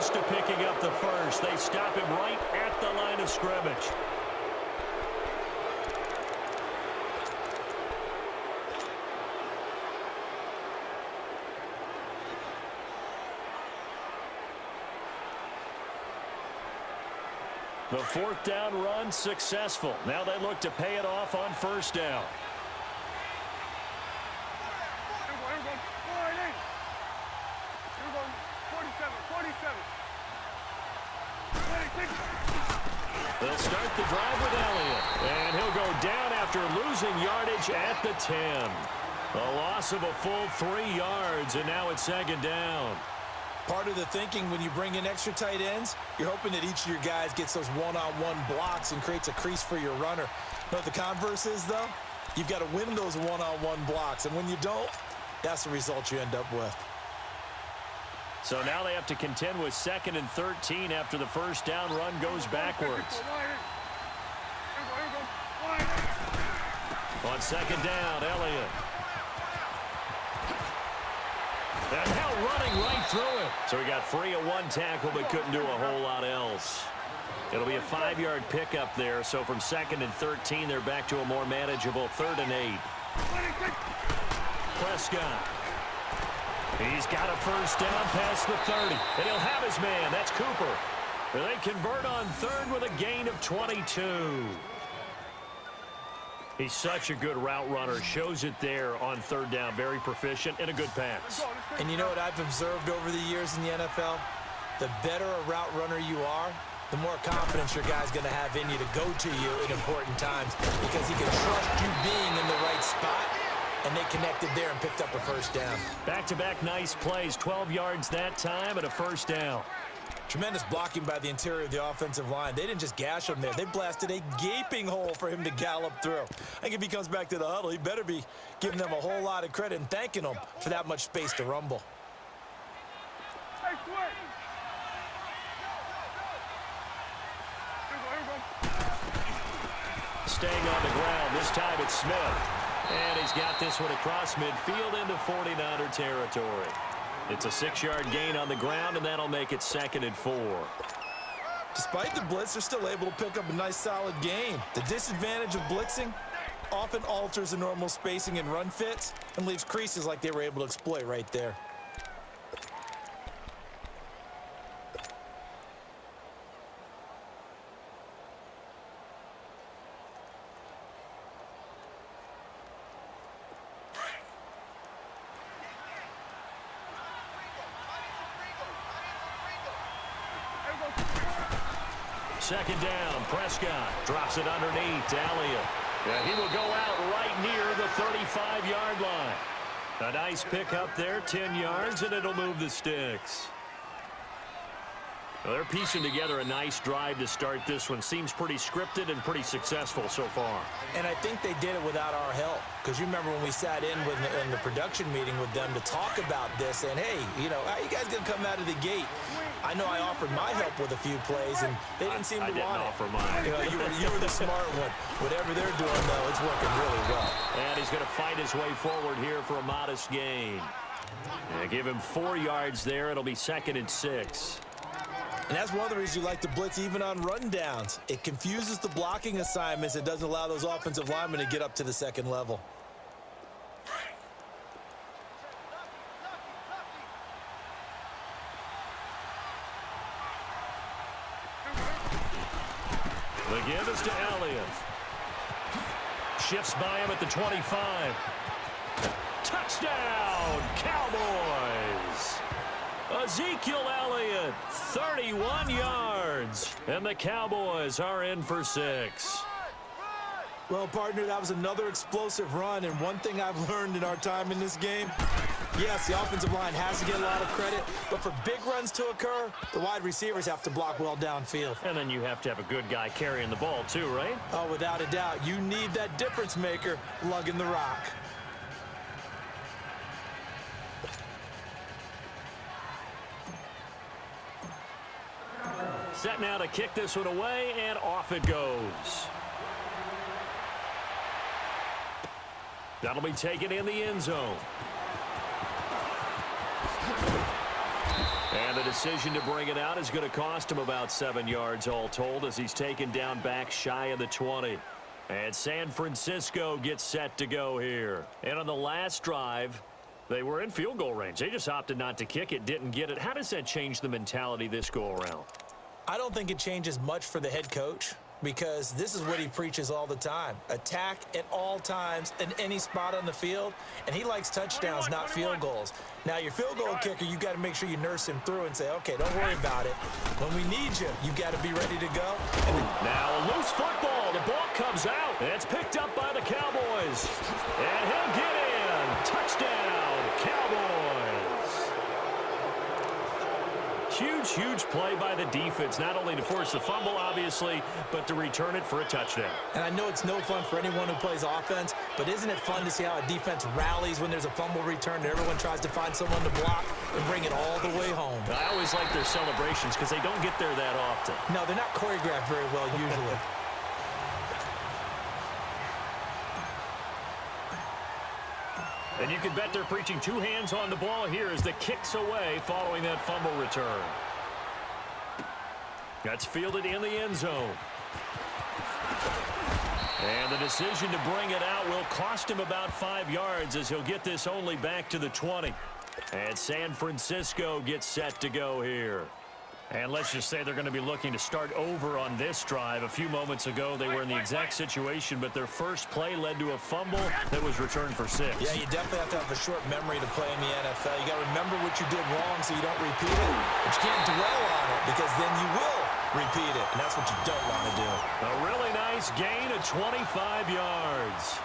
close to picking up the first. They stop him right at the line of scrimmage. The fourth down run successful. Now they look to pay it off on first down. They'll start the drive with Elliott. And he'll go down after losing yardage at the 10. A loss of a full 3 yards, and now it's second down. Part of the thinking when you bring in extra tight ends, you're hoping that each of your guys gets those one-on-one blocks and creates a crease for your runner. But the converse is, though, you've got to win those one-on-one blocks. And when you don't, that's the result you end up with. So now they have to contend with 2nd and 13 after the first down run goes backwards. On second down, Elliott. And now running right through it. So he got free of one tackle but couldn't do a whole lot else. It'll be a 5-yard pickup there. So from 2nd and 13, they're back to a more manageable 3rd and 8. Prescott. He's got a first down past the 30. And he'll have his man. That's Cooper. And they convert on 3rd with a gain of 22. He's such a good route runner. Shows it there on 3rd down. Very proficient and a good pass. And you know what I've observed over the years in the NFL? The better a route runner you are, the more confidence your guy's going to have in you to go to you in important times because he can trust you being in the right spot, and they connected there and picked up a first down. Back-to-back nice plays. 12 yards that time and a first down. Tremendous blocking by the interior of the offensive line. They didn't just gash him there. They blasted a gaping hole for him to gallop through. I think if he comes back to the huddle, he better be giving them a whole lot of credit and thanking them for that much space to rumble. Staying on the ground. This time it's Smith. And he's got this one across midfield into 49er territory. It's a 6-yard gain on the ground, and that'll make it 2nd and 4. Despite the blitz, they're still able to pick up a nice, solid gain. The disadvantage of blitzing often alters the normal spacing and run fits and leaves creases like they were able to exploit right there. Second down, Prescott drops it underneath to Elliott. And he will go out right near the 35-yard line. A nice pickup there, 10 yards, and it'll move the sticks. Well, they're piecing together a nice drive to start this one. Seems pretty scripted and pretty successful so far. And I think they did it without our help. Because you remember when we sat in the production meeting with them to talk about this, and hey, you know, how you guys going to come out of the gate? I know I offered my help with a few plays, and they didn't seem to want it. I didn't offer mine. You know, you were the smart one. Whatever they're doing, though, it's working really well. And he's going to fight his way forward here for a modest gain. Give him 4 yards there. It'll be 2nd and 6. And that's one of the reasons you like to blitz even on rundowns. It confuses the blocking assignments. It doesn't allow those offensive linemen to get up to the second level. The give is to Elliott. Shifts by him at the 25. Touchdown, Cowboys! Ezekiel Elliott, 31 yards. And the Cowboys are in for 6. Well, partner, that was another explosive run. And one thing I've learned in our time in this game, yes, the offensive line has to get a lot of credit. But for big runs to occur, the wide receivers have to block well downfield. And then you have to have a good guy carrying the ball too, right? Oh, without a doubt. You need that difference maker lugging the rock. Set now to kick this one away, and off it goes. That'll be taken in the end zone. And the decision to bring it out is going to cost him about 7 yards all told as he's taken down back shy of the 20. And San Francisco gets set to go here. And on the last drive, they were in field goal range. They just opted not to kick it, didn't get it. How does that change the mentality this go-around? I don't think it changes much for the head coach because this is what he preaches all the time. Attack at all times in any spot on the field, and he likes touchdowns, not field goals. Now, your field goal kicker, you got to make sure you nurse him through and say, okay, don't worry about it. When we need you, you got to be ready to go. Now a loose football. The ball comes out. It's picked up by the Cowboys. And he'll get in. Touchdown, Cowboys. Huge, huge play by the defense, not only to force the fumble, obviously, but to return it for a touchdown. And I know it's no fun for anyone who plays offense, but isn't it fun to see how a defense rallies when there's a fumble return and everyone tries to find someone to block and bring it all the way home? I always like their celebrations because they don't get there that often. No, they're not choreographed very well usually. And you can bet they're preaching two hands on the ball here as the kick's away following that fumble return. That's fielded in the end zone. And the decision to bring it out will cost him about 5 yards as he'll get this only back to the 20. And San Francisco gets set to go here. And let's just say they're going to be looking to start over on this drive. A few moments ago, they were in the exact situation, but their first play led to a fumble that was returned for 6. Yeah, you definitely have to have a short memory to play in the NFL. You got to remember what you did wrong so you don't repeat it. But you can't dwell on it because then you will repeat it, and that's what you don't want to do. A really nice gain of 25 yards.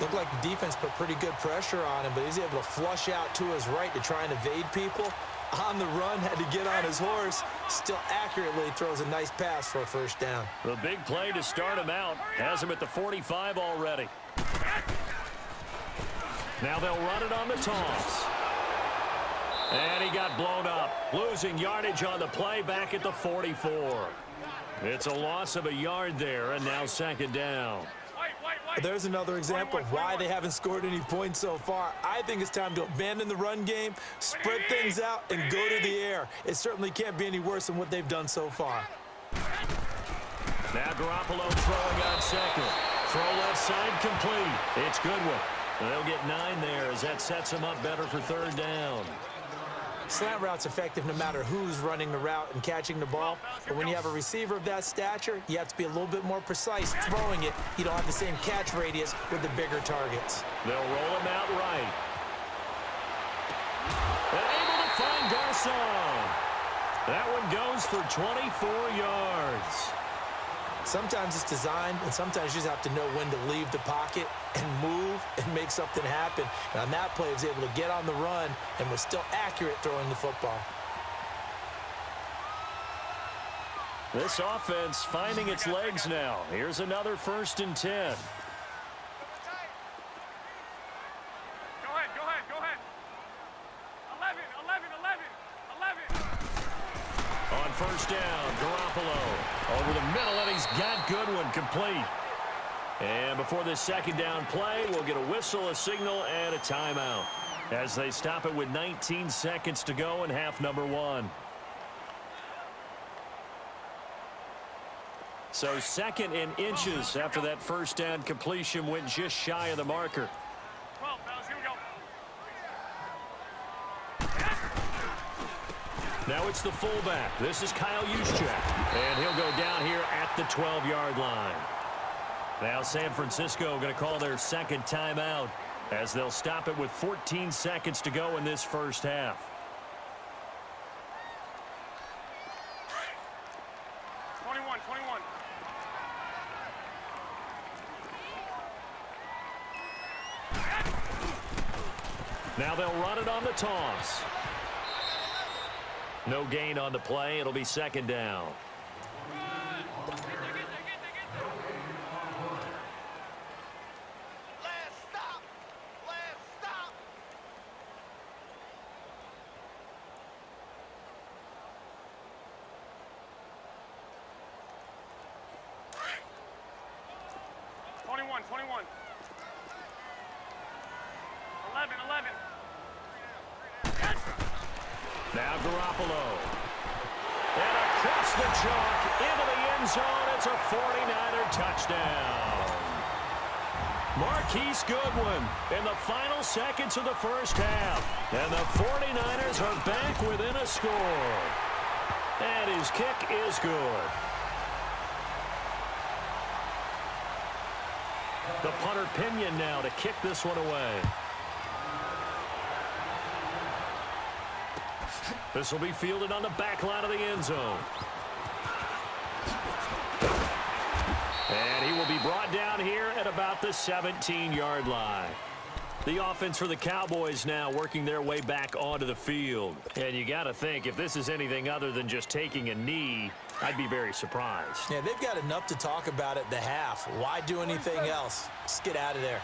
Looked like the defense put pretty good pressure on him, but he's able to flush out to his right to try and evade people. On the run, had to get on his horse. Still accurately throws a nice pass for a first down. The big play to start him out. Has him at the 45 already. Now they'll run it on the toss. And he got blown up. Losing yardage on the play back at the 44. It's a loss of a yard there, and now second down. There's another example of why they haven't scored any points so far. I think it's time to abandon the run game, spread things out, and go to the air. It certainly can't be any worse than what they've done so far. Now Garoppolo throwing on second. Throw left side complete. It's Goodwin. They'll get 9 there as that sets them up better for third down. Slant route's effective no matter who's running the route and catching the ball. But when you have a receiver of that stature, you have to be a little bit more precise throwing it. You don't have the same catch radius with the bigger targets. They'll roll him out right. And able to find Garcon. That one goes for 24 yards. Sometimes it's designed, and sometimes you just have to know when to leave the pocket and move and make something happen. And on that play, he was able to get on the run and was still accurate throwing the football. This offense finding its legs now. Here's another 1st and 10. Go ahead. 11. On first down, Garoppolo over the middle, and he's got Goodwin complete. And before this second down play, we'll get a whistle, a signal, and a timeout as they stop it with 19 seconds to go in half number 1. So second in inches after that first down completion went just shy of the marker. 12, fellas, here we go. Now it's the fullback. This is Kyle Juszczyk, and he'll go down here at the 12-yard line. Now San Francisco going to call their second timeout as they'll stop it with 14 seconds to go in this first half. Now they'll run it on the toss. No gain on the play. It'll be second down. Now Garoppolo. And across the chalk into the end zone. It's a 49er touchdown. Marquise Goodwin in the final seconds of the first half. And the 49ers are back within a score. And his kick is good. The punter Pinion now to kick this one away. This will be fielded on the back line of the end zone. And he will be brought down here at about the 17-yard line. The offense for the Cowboys now working their way back onto the field. And you got to think, if this is anything other than just taking a knee, I'd be very surprised. Yeah, they've got enough to talk about at the half. Why do anything else? Just get out of there.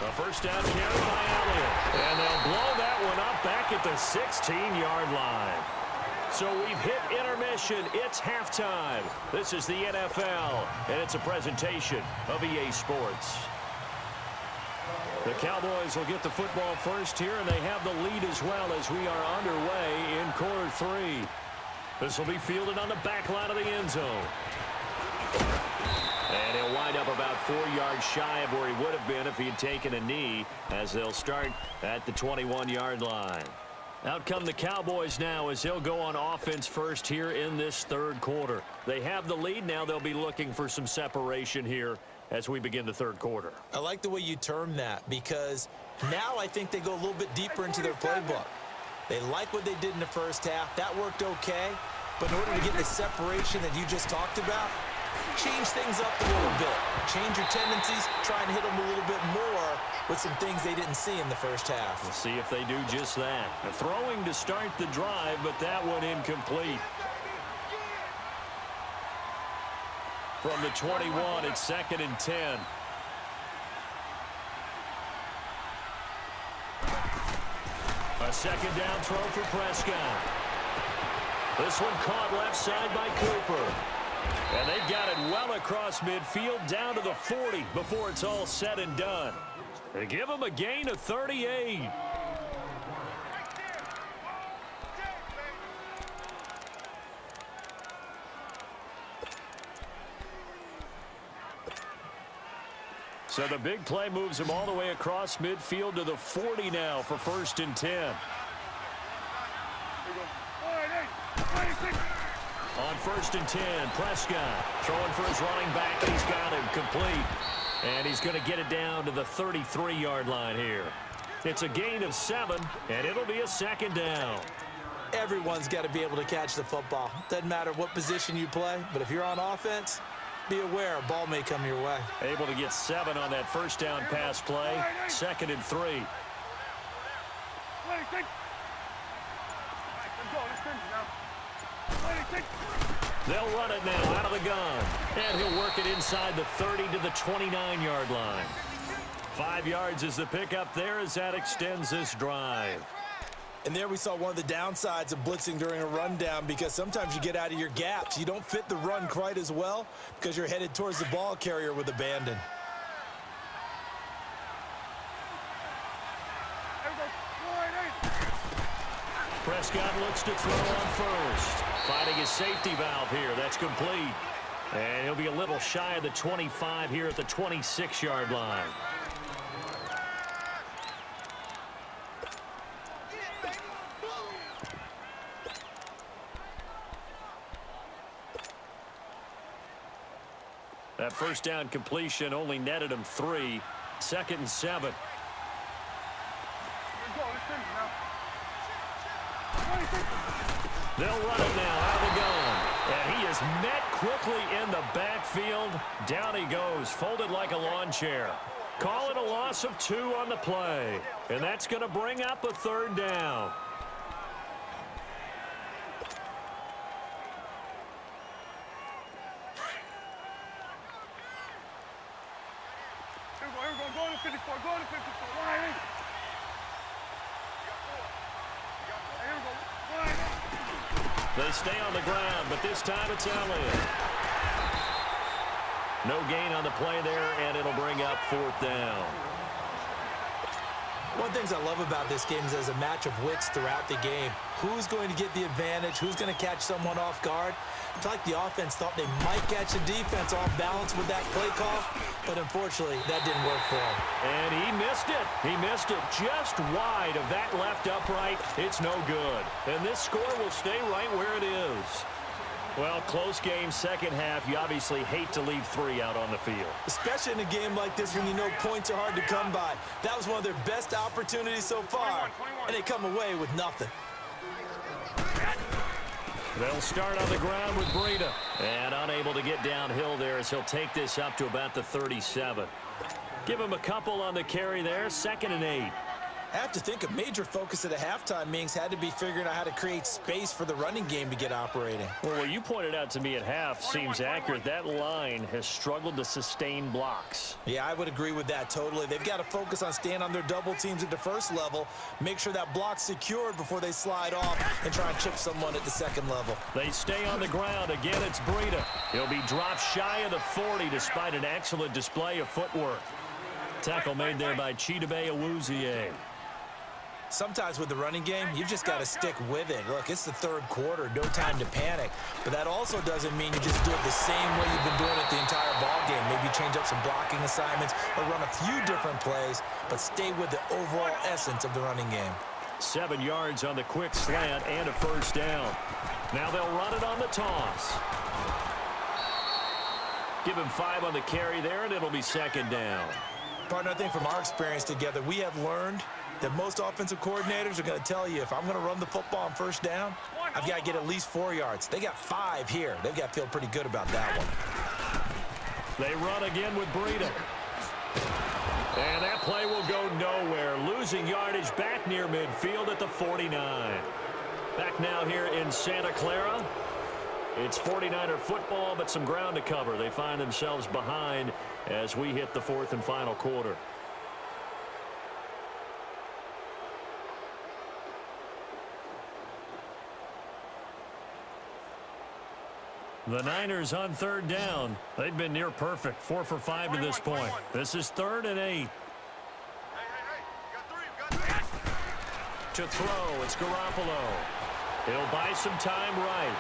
A first down carry by Elliott. And they'll blow that one up back at the 16-yard line. So we've hit intermission. It's halftime. This is the NFL, and it's a presentation of EA Sports. The Cowboys will get the football first here, and they have the lead as well as we are underway in quarter three. This will be fielded on the back line of the end zone. And he'll wind up about 4 yards shy of where he would have been if he had taken a knee, as they'll start at the 21-yard line. Out come the Cowboys now as they'll go on offense first here in this third quarter. They have the lead. Now they'll be looking for some separation here as we begin the third quarter. I like the way you term that, because now I think they go a little bit deeper into their playbook. They like what they did in the first half. That worked okay. But in order to get the separation that you just talked about, change things up a little bit. Change your tendencies. Try and hit them a little bit more with some things they didn't see in the first half. We'll see if they do just that. A throwing to start the drive, but that one incomplete. From the 21, it's 2nd and 10. A second down throw for Prescott. This one caught left side by Cooper. And they've got it well across midfield down to the 40 before it's all said and done. They give him a gain of 38. So the big play moves him all the way across midfield to the 40 now for 1st and 10. On 1st and 10, Prescott throwing for his running back. He's got him complete. And he's going to get it down to the 33-yard line here. It's a gain of 7, and it'll be a 2nd down. Everyone's got to be able to catch the football. Doesn't matter what position you play, but if you're on offense, be aware a ball may come your way. Able to get 7 on that first down pass play. 2nd and 3. They'll run it now out of the gun. And he'll work it inside the 30 to the 29-yard line. 5 yards is the pickup there as that extends this drive. And there we saw one of the downsides of blitzing during a rundown, because sometimes you get out of your gaps. You don't fit the run quite as well because you're headed towards the ball carrier with abandon. Prescott looks to throw on first. Finding his safety valve here. That's complete. And he'll be a little shy of the 25 here at the 26-yard line. That first down completion only netted him 3. 2nd and 7. They'll run it now out of the gun. And he is met quickly in the backfield. Down he goes, folded like a lawn chair. Call it a loss of 2 on the play. And that's going to bring up a 3rd down. Go to 54, go to 54. Line. They stay on the ground, but this time it's Elliott. No gain on the play there, and it'll bring up 4th down. One of the things I love about this game is there's a match of wits throughout the game. Who's going to get the advantage? Who's going to catch someone off guard? I feel like the offense thought they might catch the defense off balance with that play call, but unfortunately, that didn't work for him. And he missed it. He missed it just wide of that left upright. It's no good. And this score will stay right where it is. Well, close game, second half. You obviously hate to leave 3 out on the field. Especially in a game like this when you know points are hard to come by. That was one of their best opportunities so far, and they come away with nothing. They'll start on the ground with Breida. And unable to get downhill there as he'll take this up to about the 37. Give him a couple on the carry there, 2nd and 8. I have to think a major focus at the halftime meetings had to be figuring out how to create space for the running game to get operating. Well, what you pointed out to me at half seems accurate. That line has struggled to sustain blocks. Yeah, I would agree with that totally. They've got to focus on staying on their double teams at the first level, make sure that block's secured before they slide off and try and chip someone at the second level. They stay on the ground. Again, it's Breida. He'll be dropped shy of the 40 despite an excellent display of footwork. Tackle made there by Chidobe Awuzie. Sometimes with the running game, you've just got to stick with it. Look, it's the third quarter, no time to panic. But that also doesn't mean you just do it the same way you've been doing it the entire ball game. Maybe change up some blocking assignments or run a few different plays, but stay with the overall essence of the running game. 7 yards on the quick slant and a first down. Now they'll run it on the toss. Give him 5 on the carry there, and it'll be 2nd down. Partner, I think from our experience together, we have learned that most offensive coordinators are going to tell you if I'm going to run the football on first down, I've got to get at least 4 yards. They got 5 here. They've got to feel pretty good about that one. They run again with Breida. And that play will go nowhere. Losing yardage back near midfield at the 49. Back now here in Santa Clara. It's 49er football, but some ground to cover. They find themselves behind as we hit the 4th and final quarter. The Niners on 3rd down. They've been near perfect. 4 for 5 to this point. This is 3rd and 8. To throw, it's Garoppolo. He'll buy some time right.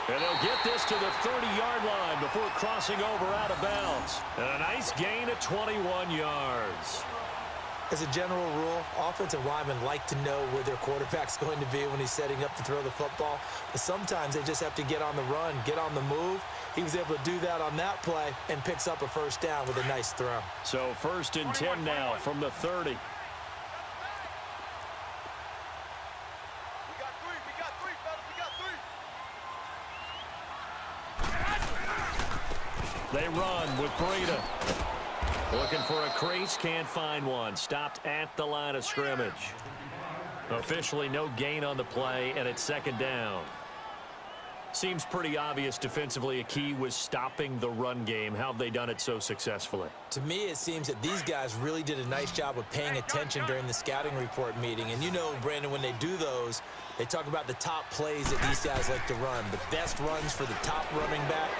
And they'll get this to the 30-yard line before crossing over out of bounds. And a nice gain of 21 yards. As a general rule, offensive linemen like to know where their quarterback's going to be when he's setting up to throw the football. But sometimes they just have to get on the run, get on the move. He was able to do that on that play and picks up a first down with a nice throw. So 1st and 10 now from the 30. They run with Breida. Looking for a crease, can't find one. Stopped at the line of scrimmage. Officially no gain on the play, and it's 2nd down. Seems pretty obvious defensively a key was stopping the run game. How have they done it so successfully? To me, it seems that these guys really did a nice job of paying attention during the scouting report meeting. And you know, Brandon, when they do those, they talk about the top plays that these guys like to run. The best runs for the top running back.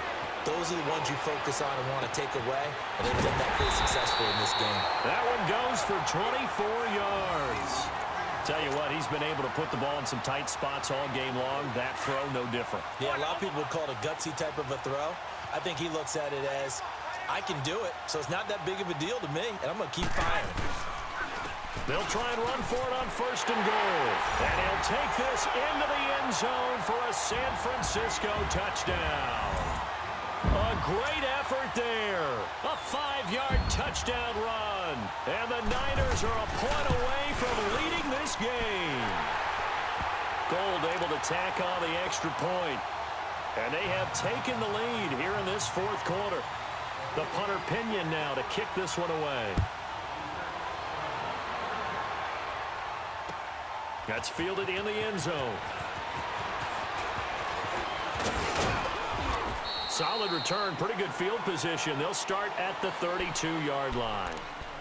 Those are the ones you focus on and want to take away, and they've done that pretty successfully in this game. That one goes for 24 yards. Tell you what, he's been able to put the ball in some tight spots all game long. That throw, no different. Yeah, a lot of people would call it a gutsy type of a throw. I think he looks at it as, I can do it, so it's not that big of a deal to me, and I'm going to keep firing. They'll try and run for it on 1st and goal. And he'll take this into the end zone for a San Francisco touchdown. A great effort there. A 5-yard touchdown run. And the Niners are a point away from leading this game. Gold able to tack on the extra point. And they have taken the lead here in this 4th quarter. The punter Pinion now to kick this one away. That's fielded in the end zone. Solid return, pretty good field position. They'll start at the 32-yard line.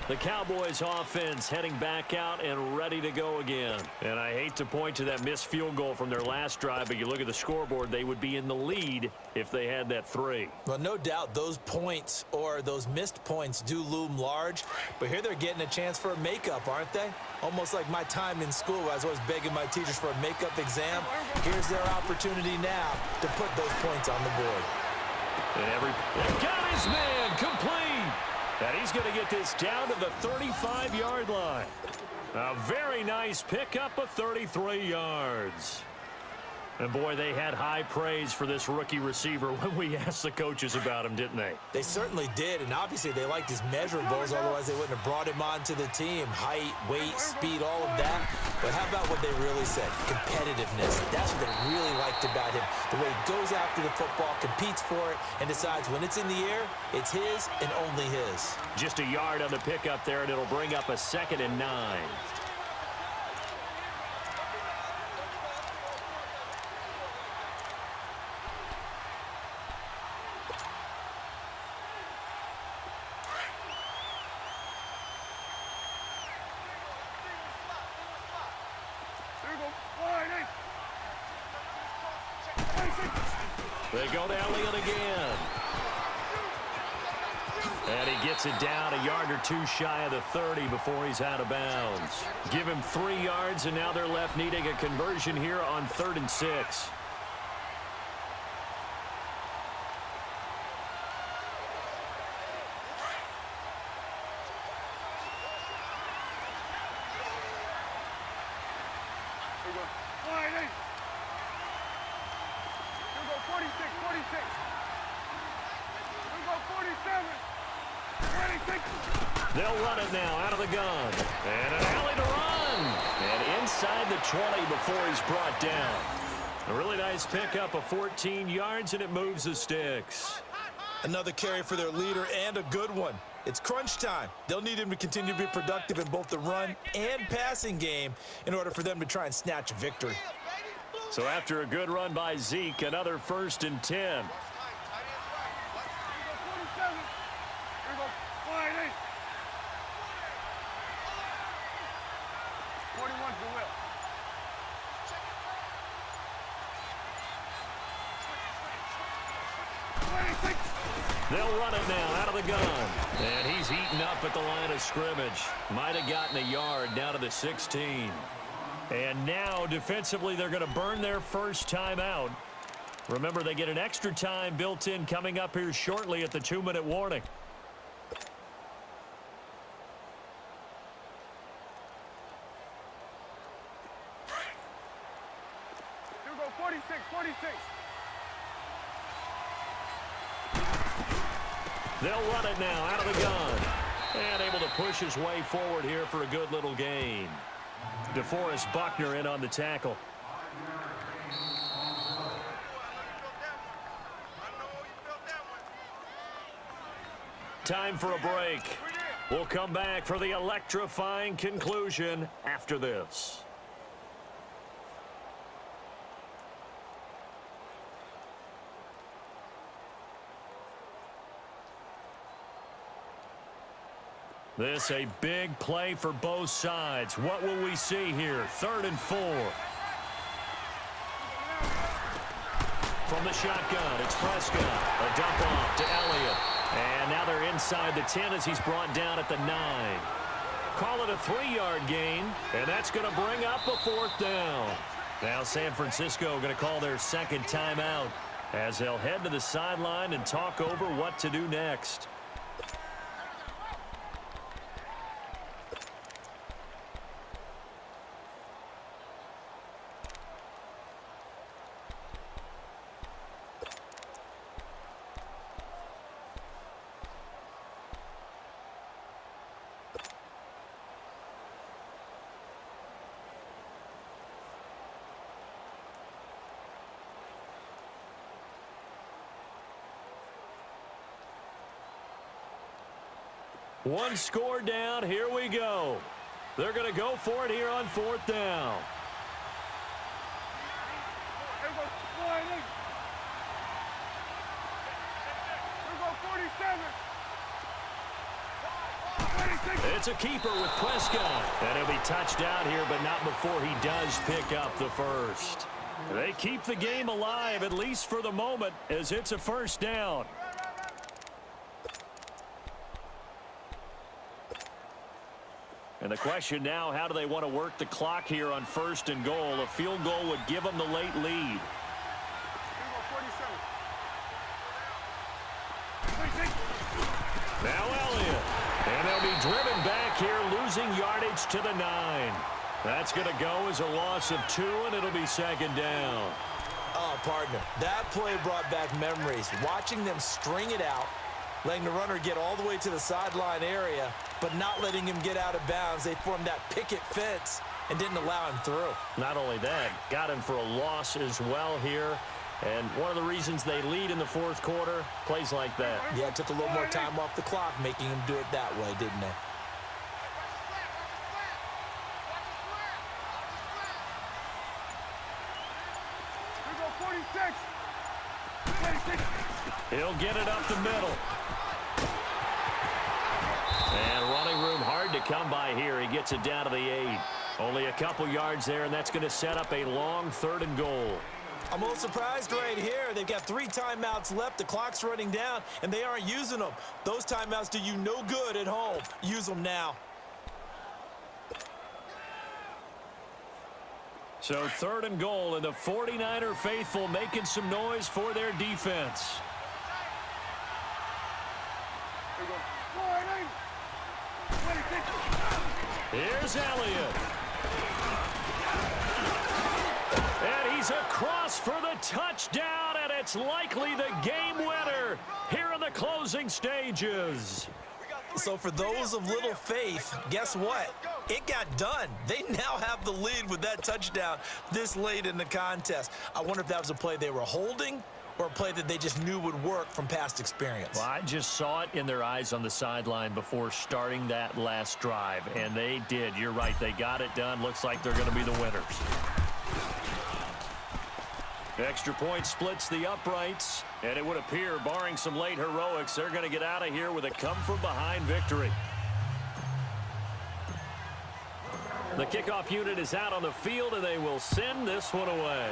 The Cowboys offense heading back out and ready to go again. And I hate to point to that missed field goal from their last drive, but you look at the scoreboard, they would be in the lead if they had that 3. Well, no doubt those points or those missed points do loom large, but here they're getting a chance for a makeup, aren't they? Almost like my time in school where I was always begging my teachers for a makeup exam. Here's their opportunity now to put those points on the board. And got his man complete. And he's going to get this down to the 35-yard line. A very nice pickup of 33 yards. And, boy, they had high praise for this rookie receiver when we asked the coaches about him, didn't they? They certainly did, and obviously they liked his measurables, otherwise they wouldn't have brought him onto the team. Height, weight, speed, all of that. But how about what they really said? Competitiveness. That's what they really liked about him. The way he goes after the football, competes for it, and decides when it's in the air, it's his and only his. Just a yard on the pickup there, and it'll bring up a 2nd and 9. They go to Elliott again. And he gets it down a yard or 2 shy of the 30 before he's out of bounds. Give him 3 yards, and now they're left needing a conversion here on 3rd and 6. They'll run it now out of the gun. And an alley to run. And inside the 20 before he's brought down. A really nice pickup of 14 yards, and it moves the sticks. Another carry for their leader, and a good one. It's crunch time. They'll need him to continue to be productive in both the run and passing game in order for them to try and snatch a victory. So after a good run by Zeke, another 1st and 10. They'll run it now out of the gun. And he's eaten up at the line of scrimmage. Might have gotten a yard down to the 16. And now defensively they're going to burn their first timeout. Remember, they get an extra time built in coming up here shortly at the 2-minute warning. Here we go, 46, 46. They'll run it now out of the gun. And able to push his way forward here for a good little gain. DeForest Buckner in on the tackle. Time for a break. We'll come back for the electrifying conclusion after this. This a big play for both sides. What will we see here? 3rd and 4. From the shotgun, it's Prescott. A dump off to Elliott. And now they're inside the 10 as he's brought down at the 9. Call it a 3-yard gain, and that's going to bring up a 4th down. Now San Francisco going to call their 2nd timeout as they'll head to the sideline and talk over what to do next. One score down. Here we go. They're going to go for it here on 4th down. Here we go, 47. It's a keeper with Prescott. And he'll be touched out here, but not before he does pick up the first. They keep the game alive, at least for the moment, as it's a first down. And the question now, how do they want to work the clock here on 1st and goal? A field goal would give them the late lead. Now Elliott. And they'll be driven back here, losing yardage to the 9. That's going to go as a loss of 2, and it'll be second down. Oh, partner, that play brought back memories. Watching them string it out, letting the runner get all the way to the sideline area, but not letting him get out of bounds. They formed that picket fence and didn't allow him through. Not only that, got him for a loss as well here. And one of the reasons they lead in the 4th quarter, plays like that. Yeah, it took a little more time off the clock, making him do it that way, didn't they? He'll get it up the middle. And running room hard to come by here. He gets it down to the 8. Only a couple yards there, and that's going to set up a long 3rd and goal. I'm a little surprised right here. They've got 3 timeouts left. The clock's running down, and they aren't using them. Those timeouts do you no good at home. Use them now. So 3rd and goal, and the 49er faithful making some noise for their defense. Here's Elliott. And he's across for the touchdown, and it's likely the game winner here in the closing stages. So for those of little faith, guess what? It got done. They now have the lead with that touchdown this late in the contest. I wonder if that was a play they were holding or a play that they just knew would work from past experience. Well, I just saw it in their eyes on the sideline before starting that last drive, and they did. You're right. They got it done. Looks like they're going to be the winners. Extra point splits the uprights, and it would appear, barring some late heroics, they're going to get out of here with a come-from-behind victory. The kickoff unit is out on the field, and they will send this one away.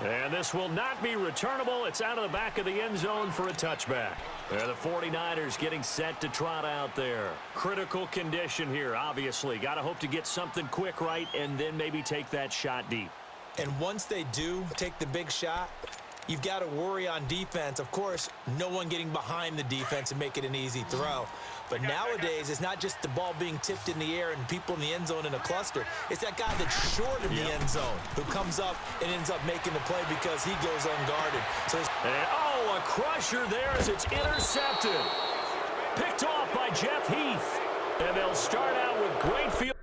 And this will not be returnable. It's out of the back of the end zone for a touchback. The 49ers getting set to trot out there. Critical condition here, obviously. Got to hope to get something quick right and then maybe take that shot deep. And once they do take the big shot, you've got to worry on defense. Of course, no one getting behind the defense and make it an easy throw. But nowadays, it's not just the ball being tipped in the air and people in the end zone in a cluster. It's that guy that's short of the end zone who comes up and ends up making the play because he goes unguarded. So a crusher there as it's intercepted. Picked off by Jeff Heath. And they'll start out with great field.